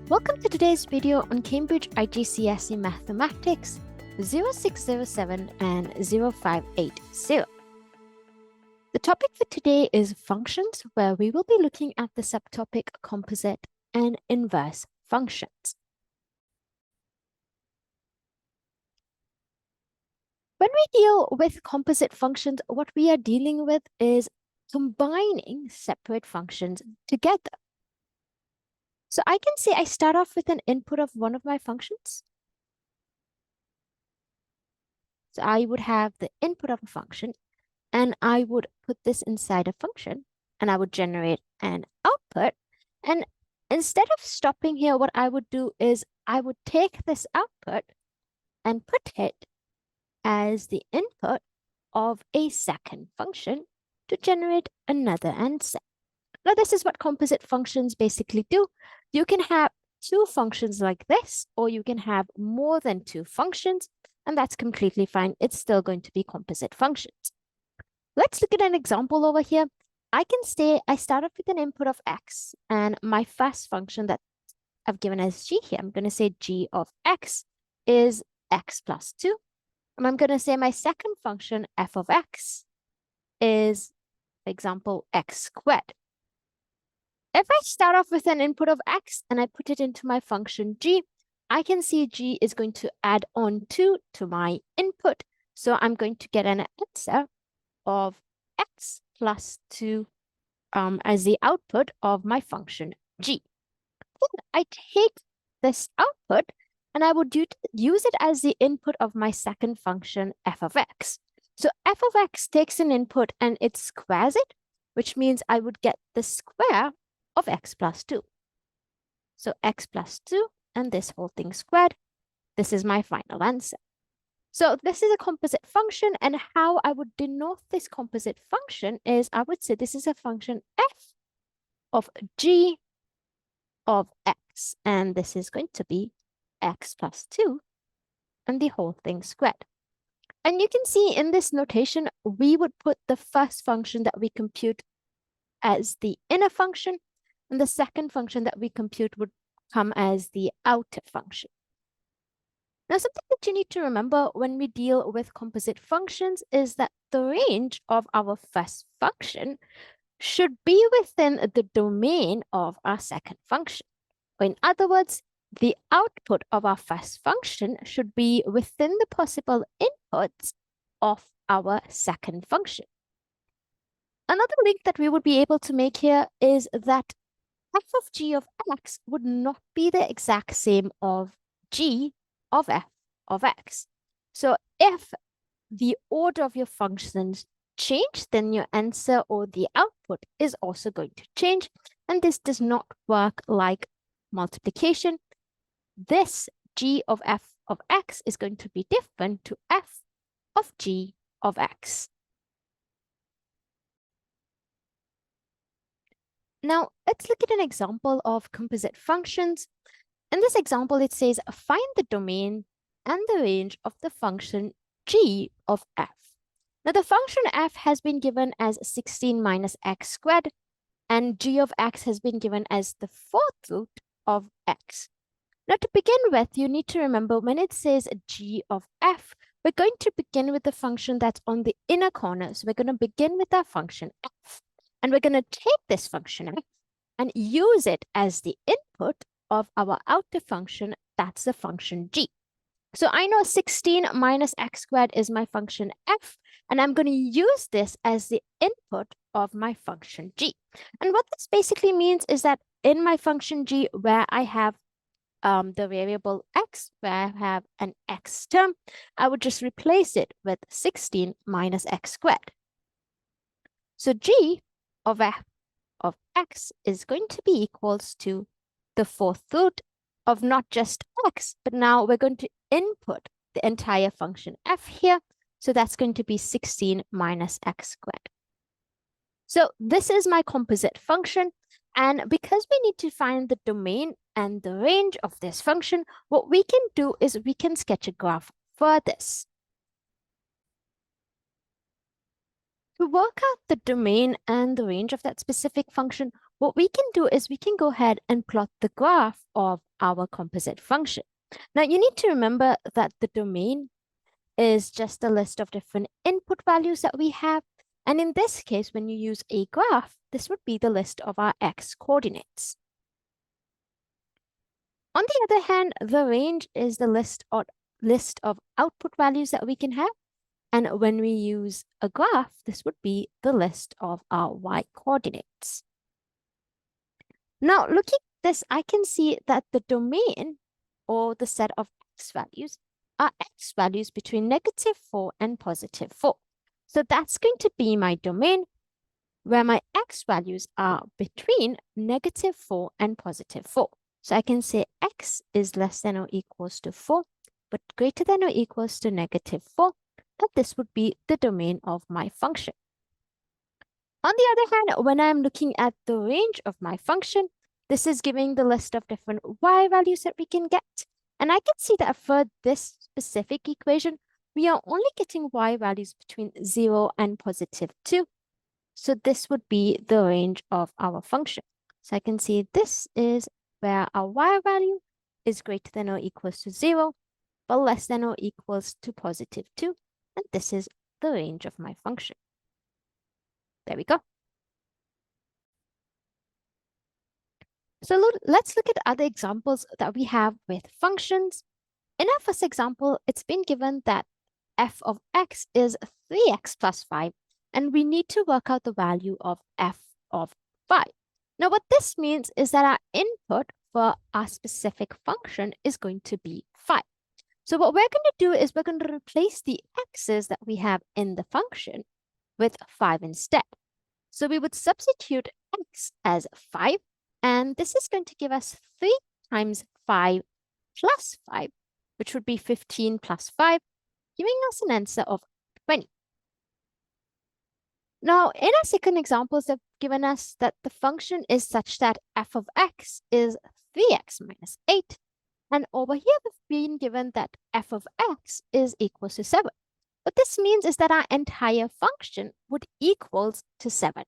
Welcome to today's video on Cambridge IGCSE Mathematics 0607 and 0580. The topic for today is functions, where we will be looking at the subtopic composite and inverse functions. When we deal with composite functions, what we are dealing with is combining separate functions together. So I can say I start off with an input of one of my functions. So I would have the input of a function, and I would put this inside a function, and I would generate an output. And instead of stopping here, what I would do is I would take this output and put it as the input of a second function to generate another answer. Now, this is what composite functions basically do. You can have two functions like this, or you can have more than two functions, and that's completely fine. It's still going to be composite functions. Let's look at an example over here. I can say I start off with an input of x, and my first function that I've given as g here, I'm going to say g of x is x plus 2. And I'm going to say my second function, f of x, is, for example, x squared. If I start off with an input of x and I put it into my function g, I can see g is going to add on 2 to my input. So I'm going to get an answer of x plus 2 as the output of my function g. Then I take this output and I would use it as the input of my second function, f of x. So f of x takes an input and it squares it, which means I would get the square of x plus 2. So x plus 2 and this whole thing squared. This is my final answer. So this is a composite function, and how I would denote this composite function is I would say this is a function f of g of x, and this is going to be x plus 2 and the whole thing squared. And you can see in this notation, we would put the first function that we compute as the inner function, and the second function that we compute would come as the outer function. Now, something that you need to remember when we deal with composite functions is that the range of our first function should be within the domain of our second function. Or in other words, the output of our first function should be within the possible inputs of our second function. Another link that we would be able to make here is that f of g of x would not be the exact same of g of f of x. So if the order of your functions change, then your answer or the output is also going to change. And this does not work like multiplication. This g of f of x is going to be different to f of g of x. Now, let's look at an example of composite functions. In this example, it says find the domain and the range of the function g of f. Now, the function f has been given as 16 minus x squared, and g of x has been given as the fourth root of x. Now, to begin with, you need to remember when it says g of f, we're going to begin with the function that's on the inner corner. So we're going to begin with our function f. And we're going to take this function f and use it as the input of our outer function, that's the function g. So I know 16 minus x squared is my function f, and I'm going to use this as the input of my function g. And what this basically means is that in my function g, where I have the variable x, where I have an x term, I would just replace it with 16 minus x squared. So g of f of x is going to be equals to the fourth root of not just x, but now we're going to input the entire function f here. So that's going to be 16 minus x squared. So this is my composite function. And because we need to find the domain and the range of this function, what we can do is we can sketch a graph for this. To work out the domain and the range of that specific function, what we can do is we can go ahead and plot the graph of our composite function. Now you need to remember that the domain is just a list of different input values that we have. And in this case, when you use a graph, this would be the list of our x coordinates. On the other hand, the range is the list of output values that we can have. And when we use a graph, this would be the list of our y coordinates. Now, looking at this, I can see that the domain, or the set of x values, are x values between -4 and +4. So that's going to be my domain, where my x values are between -4 and +4. So I can say x is less than or equals to 4, but greater than or equals to -4, and this would be the domain of my function. On the other hand, when I'm looking at the range of my function, this is giving the list of different y values that we can get. And I can see that for this specific equation, we are only getting y values between 0 and +2. So this would be the range of our function. So I can see this is where our y value is greater than or equals to 0, but less than or equals to +2. And this is the range of my function. There we go. So let's look at other examples that we have with functions. In our first example, it's been given that f of x is 3x plus 5, and we need to work out the value of f of 5. Now, what this means is that our input for our specific function is going to be 5. So what we're going to do is we're going to replace the x's that we have in the function with 5 instead. So we would substitute x as 5, and this is going to give us 3 times 5 plus 5, which would be 15 plus 5, giving us an answer of 20. Now, in our second example, they've given us that the function is such that f of x is 3x minus 8. And over here, we've been given that f of x is equal to 7. What this means is that our entire function would equals to 7.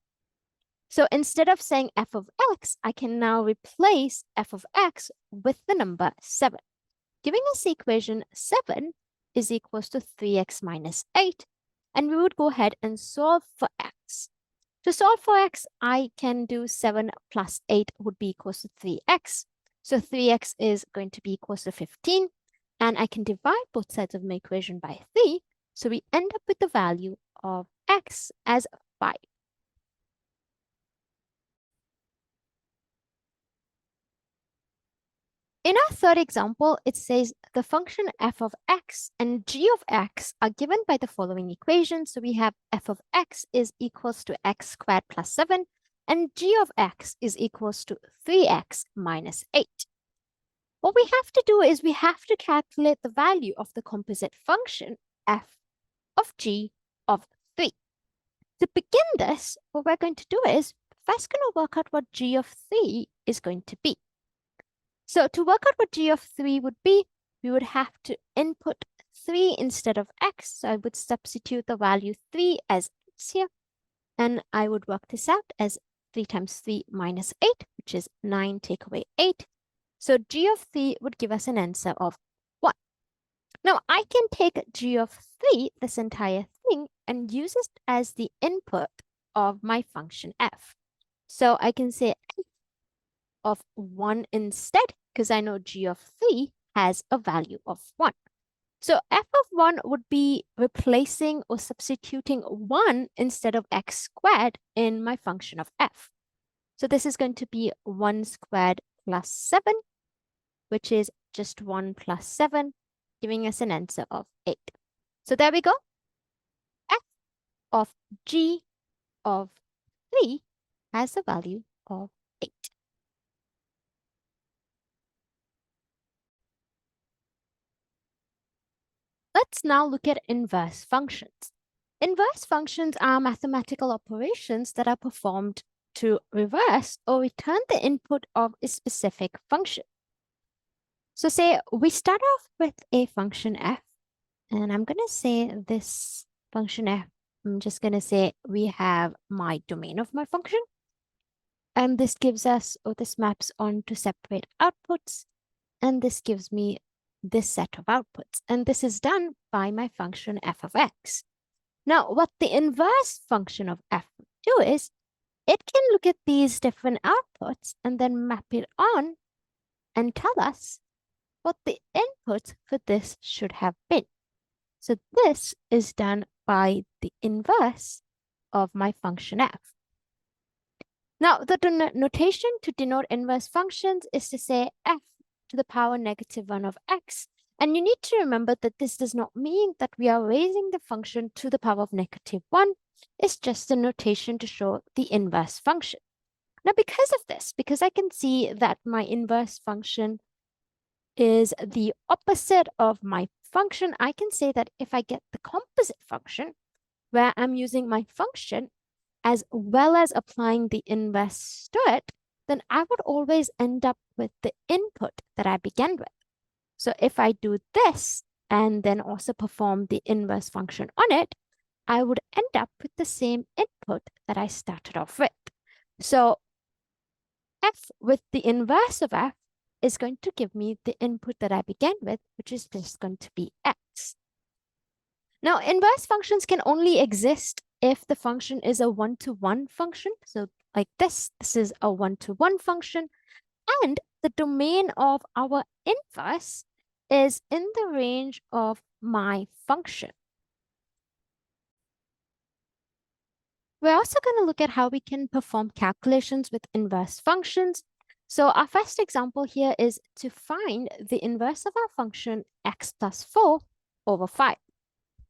So instead of saying f of x, I can now replace f of x with the number 7, giving us the equation 7 is equals to 3x minus 8. And we would go ahead and solve for x. To solve for x, I can do 7 plus 8 would be equals to 3x. So 3x is going to be equals to 15. And I can divide both sides of my equation by 3. So we end up with the value of x as 5. In our third example, it says the function f of x and g of x are given by the following equation. So we have f of x is equals to x squared plus 7, and g of x is equals to 3x minus 8. What we have to do is we have to calculate the value of the composite function f of g of 3. To begin this, what we're going to do is first going to work out what g of 3 is going to be. So to work out what g of 3 would be, we would have to input 3 instead of x. So I would substitute the value 3 as x here. And I would work this out as 3 times 3 minus 8, which is 9 take away 8. So g of 3 would give us an answer of 1. Now I can take g of 3, this entire thing, and use it as the input of my function f. So I can say f of 1 instead, because I know g of 3 has a value of 1. So f of 1 would be replacing or substituting 1 instead of x squared in my function of f. So this is going to be 1 squared plus 7, which is just 1 plus 7, giving us an answer of 8. So there we go. F of g of 3 has a value of 8. Let's now look at inverse functions. Inverse functions are mathematical operations that are performed to reverse or return the input of a specific function. So say we start off with a function f, and I'm going to say this function f, I'm just going to say we have my domain of my function. And this gives us, or this maps on to separate outputs. And this gives me this set of outputs. And this is done by my function f of x. Now, what the inverse function of f would do is, it can look at these different outputs and then map it on and tell us what the input for this should have been. So this is done by the inverse of my function f. Now, the notation to denote inverse functions is to say f to the power -1 of x. And you need to remember that this does not mean that we are raising the function to the power of -1. It's just a notation to show the inverse function. Now, because of this, because I can see that my inverse function is the opposite of my function, I can say that if I get the composite function, where I'm using my function as well as applying the inverse to it, then I would always end up with the input that I began with. So if I do this and then also perform the inverse function on it, I would end up with the same input that I started off with. So f with the inverse of f is going to give me the input that I began with, which is just going to be x. Now, inverse functions can only exist if the function is a one-to-one function. So like this is a one-to-one function. And the domain of our inverse is in the range of my function. We're also going to look at how we can perform calculations with inverse functions. So our first example here is to find the inverse of our function x plus 4 over 5.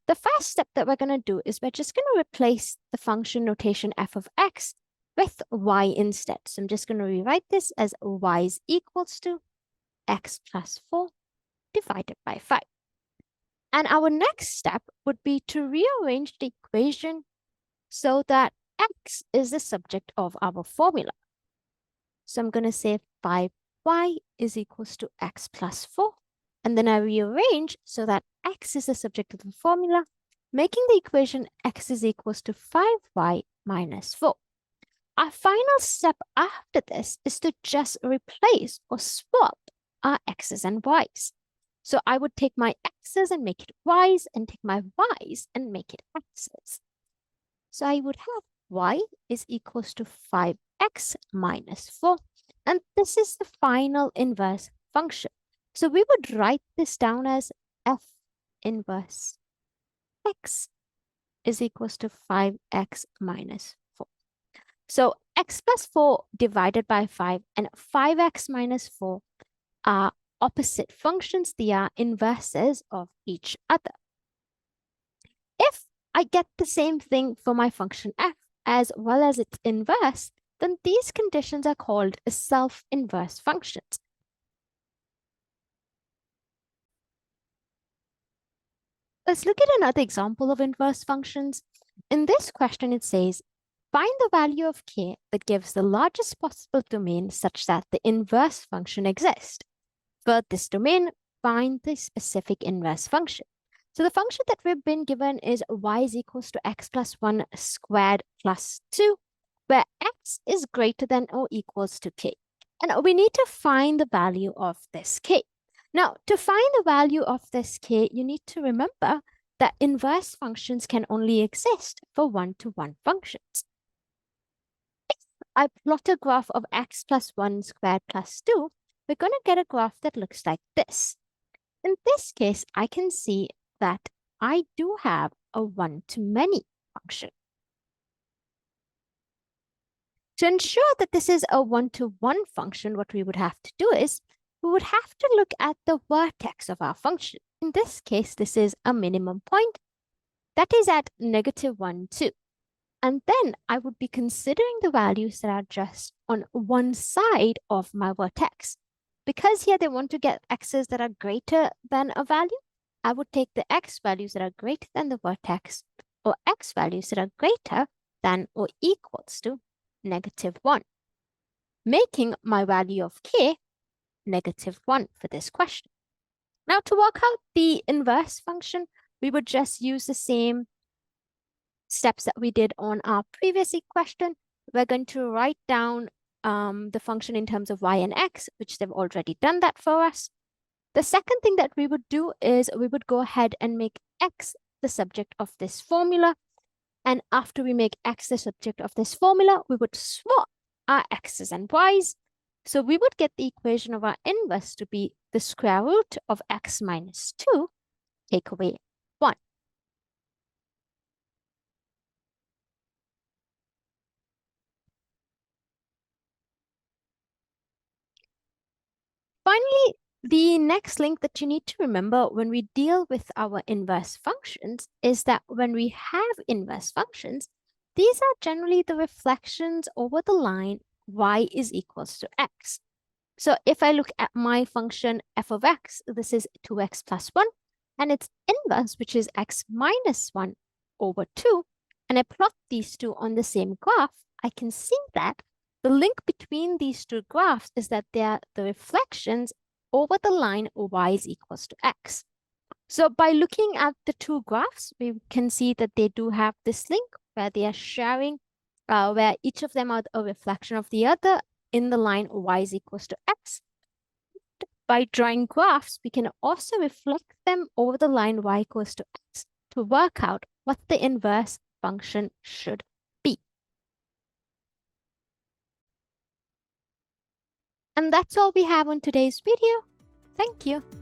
The first step that we're going to do is we're just going to replace the function notation f of x with y instead. So I'm just going to rewrite this as y is equals to x plus 4 divided by 5. And our next step would be to rearrange the equation so that x is the subject of our formula. So I'm going to say 5y is equals to x plus 4. And then I rearrange so that x is the subject of the formula, making the equation x is equals to 5y minus 4. Our final step after this is to just replace or swap our x's and y's. So I would take my x's and make it y's, and take my y's and make it x's. So I would have y is equals to 5x minus 4. And this is the final inverse function. So we would write this down as f inverse x is equals to 5x minus 4. So x plus 4 divided by 5 and 5x minus 4 are opposite functions. They are inverses of each other. If I get the same thing for my function f as well as its inverse, then these conditions are called self-inverse functions. Let's look at another example of inverse functions. In this question, it says, find the value of k that gives the largest possible domain such that the inverse function exists. For this domain, find the specific inverse function. So the function that we've been given is y is equals to x plus 1 squared plus 2, where x is greater than or equals to k. And we need to find the value of this k. Now, to find the value of this k, you need to remember that inverse functions can only exist for one-to-one functions. If I plot a graph of x plus 1 squared plus 2, we're going to get a graph that looks like this. In this case, I can see that I do have a one-to-many function. To ensure that this is a one-to-one function, what we would have to do is we would have to look at the vertex of our function. In this case, this is a minimum point that is at -1, 2. And then I would be considering the values that are just on one side of my vertex. Because here they want to get x's that are greater than a value, I would take the x values that are greater than the vertex, or x values that are greater than or equals to -1, making my value of k -1 for this question. Now, to work out the inverse function, we would just use the same steps that we did on our previous question. We're going to write down the function in terms of y and x, which they've already done that for us. The second thing that we would do is we would go ahead and make x the subject of this formula. And after we make x the subject of this formula, we would swap our x's and y's. So we would get the equation of our inverse to be the square root of x minus 2, take away 1. Finally, the next link that you need to remember when we deal with our inverse functions is that when we have inverse functions, these are generally the reflections over the line y is equals to x. So if I look at my function f of x, this is 2x plus 1, and its inverse, which is x minus 1 over 2, and I plot these two on the same graph, I can see that the link between these two graphs is that they are the reflections over the line y is equals to x. So by looking at the two graphs, we can see that they do have this link where they are sharing, where each of them are a reflection of the other in the line y is equals to x. By drawing graphs, we can also reflect them over the line y equals to x to work out what the inverse function should be. And that's all we have on today's video. Thank you.